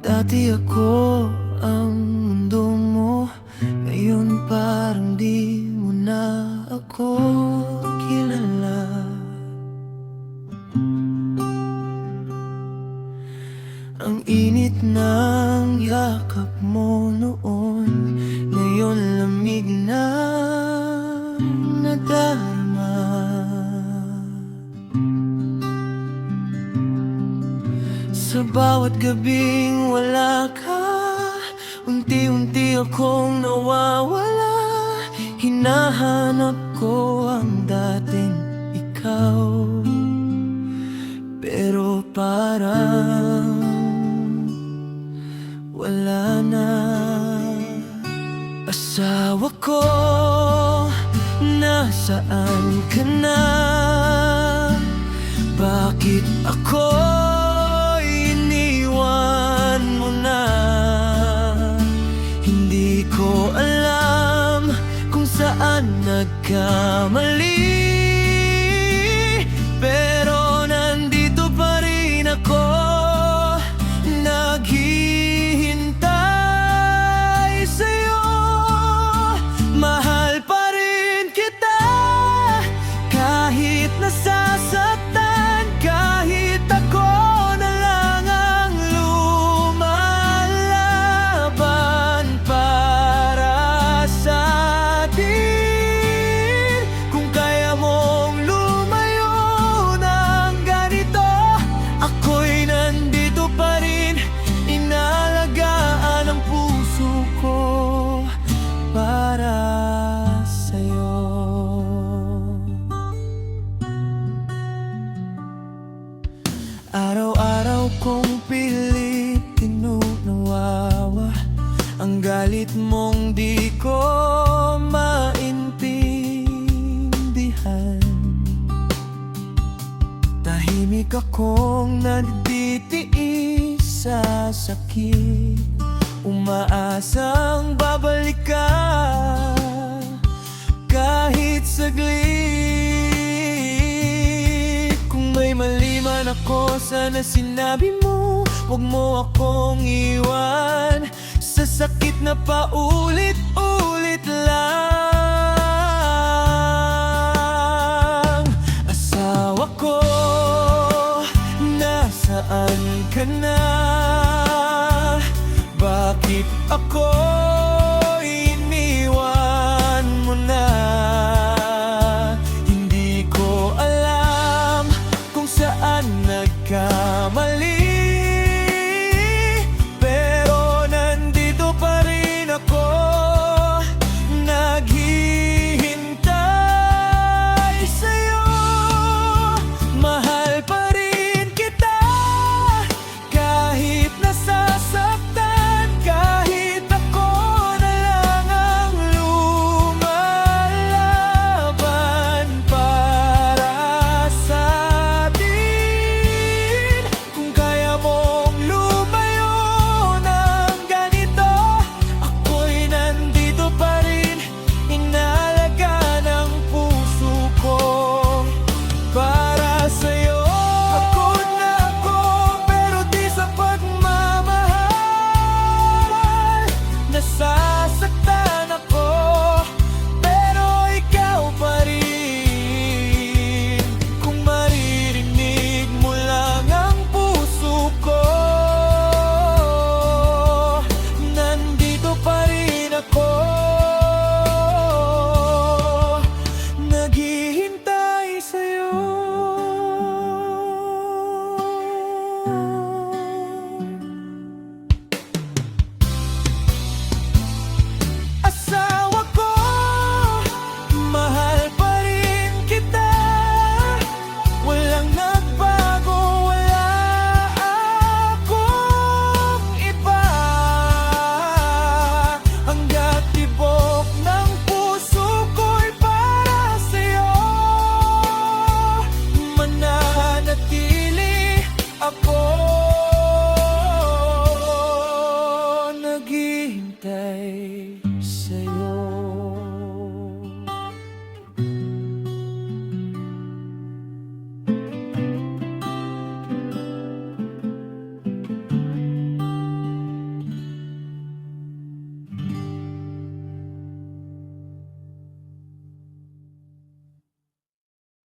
Dati ako ang mundo mo, ngayon parang di mo na ako kilala. Ang init ng yakap mo noon, ngayon lamig na nadarama. Sa bawat gabing wala ka, unti-unti akong nawawala. Hinahanap ko ang dating ikaw, pero parang wala na. Asawa ko, nasaan ka na? Bakit ako iniwan mo na? Hindi ko alam kung saan nagkamali, pero nandito pa rin ako, naghihintay sa'yo. Mahal pa rin kita kahit nasasaktan, kahit ako na lang ang lumalaban para sa atin. Kung kaya mong lumayo ng ganito, ako'y nandito pa rin, inalagaan ang puso ko para sa'yo. Araw-araw kong pilit tinunawawa ang galit mong di ko maintindihan. Tahimik akong nagtitiis sa sakit, umaasang babalik ka kahit saglit. Kung may mali man ako, sana sinabi mo, huwag mo akong iwan sa sakit na paulit-ulit lang. Asawa ko, nasaan ka na? Bakit ako